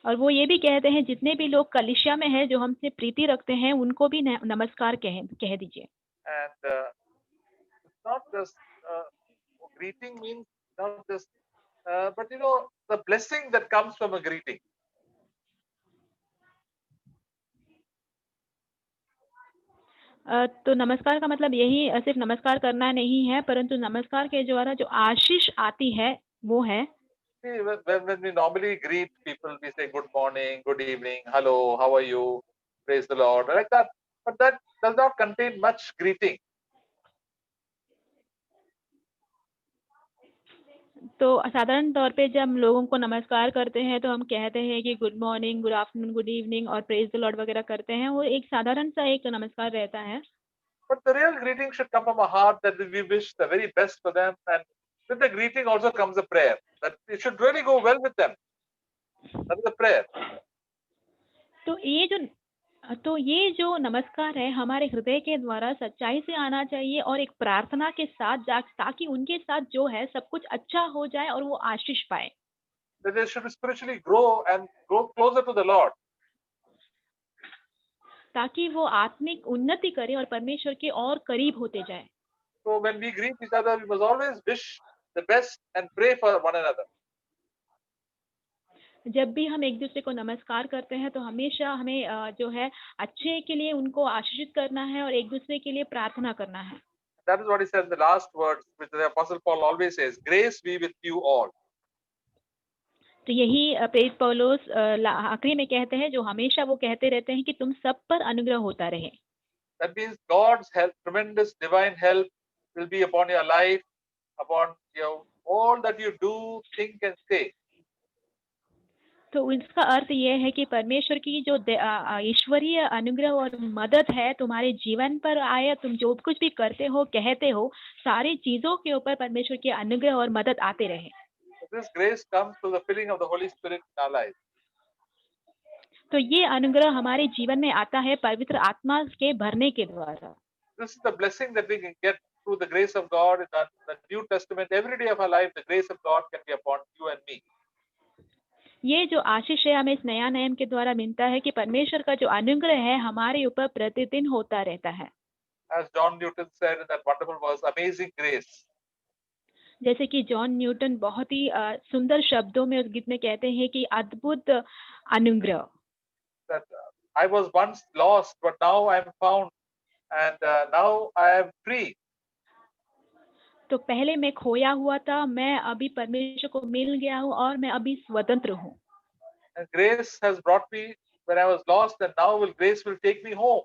और वो ये भी कहते हैं जितने भी लोग कलीसिया में हैं जो हमसे प्रीति रखते हैं उनको भी नमस्कार कह दीजिए। And it's not just greeting means not just, but the blessing that comes from a greeting. तो नमस्कार का मतलब यही सिर्फ नमस्कार करना नहीं है, परंतु नमस्कार के द्वारा जो आशीष आती है वो है। See, when we normally greet people, we say good morning, good evening, hello, how are you, praise the Lord, like that. But that does not contain much greeting. तो साधारण तौर पे जब हम लोगों को नमस्कार करते हैं तो हम कहते हैं कि good morning, good afternoon, good evening और प्रेज द लॉर्ड वगैरह करते हैं। वो एक साधारण सा एक नमस्कार रहता है। But the real greeting should come from a heart that we wish the very best for them, and with the greeting also comes a prayer that it should really go well with them. That is a prayer. तो ये जो नमस्कार है हमारे हृदय के द्वारा सच्चाई से आना चाहिए और एक प्रार्थना के साथ ताकि उनके साथ जो है सब कुछ अच्छा हो जाए और वो आशीष पाए। That they should spiritually grow and grow closer to the Lord. ताकि वो आत्मिक उन्नति करे और परमेश्वर के और करीब होते जाए। So when we greet each other, we must always wish the best and pray for one another. जब भी हम एक दूसरे को नमस्कार करते हैं तो हमेशा हमें जो है अच्छे के लिए उनको आशीषित करना है और एक दूसरे के लिए प्रार्थना करना है। That is what he said in the last words, which the Apostle Paul always says, "Grace be with you all." तो यही प्रेरित पौलुस आखिरी में कहते हैं, जो हमेशा वो कहते रहते हैं कि तुम सब पर अनुग्रह होता रहे। That means God's help, tremendous divine help, will be upon your life, upon all that you do, think, and say. तो इसका अर्थ ये है कि परमेश्वर की जो ईश्वरीय अनुग्रह और मदद है तुम्हारे जीवन पर आए, तुम जो कुछ भी करते हो कहते हो सारी चीजों के ऊपर परमेश्वर की अनुग्रह और मदद आते रहे। This grace comes through the filling of the Holy Spirit in our lives. तो ये अनुग्रह हमारे जीवन में आता है पवित्र आत्मा के भरने के द्वारा। This is the blessing that we can get through the grace of God in the New Testament. Every day of our life, the grace of God can be upon you and me. ये जो आशीष है हमें इस नया नियम के द्वारा मिलता है कि परमेश्वर का जो अनुग्रह है हमारे ऊपर प्रतिदिन होता रहता है। As John Newton said in that wonderful verse, amazing grace. जैसे कि जॉन न्यूटन बहुत ही सुंदर शब्दों में उस गीत में कहते हैं कि अद्भुत अनुग्रह। That I was once lost, but now I am found, and now I am free. तो पहले मैं खोया हुआ था, मैं अभी परमेश्वर को मिल गया हूँ और मैं अभी स्वतंत्र हूँ। And grace has brought me when I was lost, and now grace will take me home.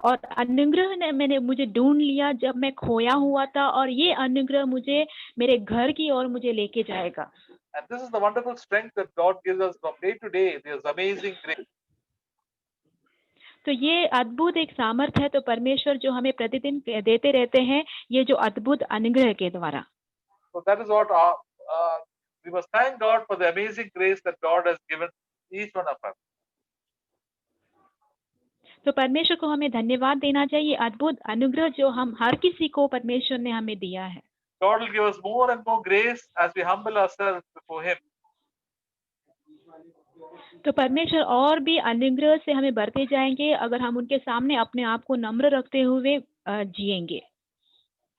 और अनुग्रह ने मुझे ढूंढ लिया जब मैं खोया हुआ था, और ये अनुग्रह मुझे मेरे घर की ओर मुझे लेके जाएगा। And this is the wonderful strength that God gives us from day to day. This amazing grace. तो ये अद्भुत एक सामर्थ्य है तो परमेश्वर जो हमें प्रतिदिन देते रहते हैं, ये जो अद्भुत अनुग्रह के द्वारा। So that is what we must thank God for the amazing grace that God has given each one of us. तो परमेश्वर को हमें धन्यवाद देना चाहिए, अद्भुत अनुग्रह जो हम हर किसी को परमेश्वर ने हमें दिया है। God will give us more and more grace as we humble ourselves before Him. तो परमेश्वर और भी अनुग्रह से हमें बढ़ते जाएंगे अगर हम उनके सामने अपने आप को नम्र रखते हुए जिएंगे।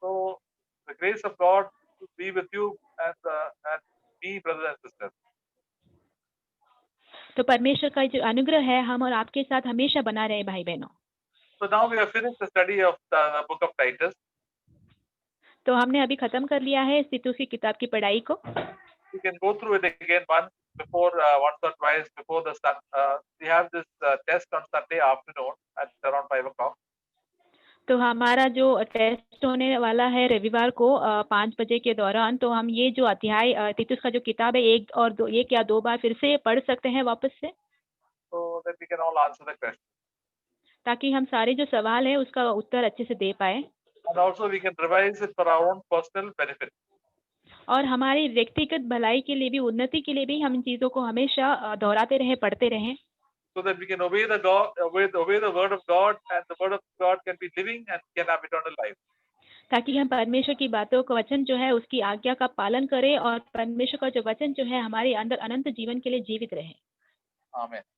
So the grace of God will be with you and me, brothers and sisters. तो परमेश्वर का जो अनुग्रह है हम और आपके साथ हमेशा बना रहे भाई बहनों। So now we have finished the study of the book of Titus. तो हमने अभी खत्म कर लिया है तीतुस की किताब की पढ़ाई को। We can go through it again once or twice before the sun. We have this test on Sunday afternoon at around 5 o'clock. तो हमारा जो टेस्ट होने वाला है रविवार को 5 बजे के दौरान, तो हम ये जो अध्याय तीतुस का जो किताब है एक या दो बार फिर से पढ़ सकते हैं वापस से, So that we can all answer the question. ताकि हम सारे जो सवाल है उसका उत्तर अच्छे से दे पाए। And also we can revise it for our own personal benefit. और हमारी व्यक्तिगत भलाई के लिए भी, उन्नति के लिए भी हम इन चीजों को हमेशा दोहराते रहे, पढ़ते रहें। So that we can obey the word of God, and the word of God can be living and can have eternal life. ताकि हम परमेश्वर की बातों का वचन जो है उसकी आज्ञा का पालन करें और परमेश्वर का जो वचन जो है हमारे अंदर अनंत जीवन के लिए जीवित रहे। Amen.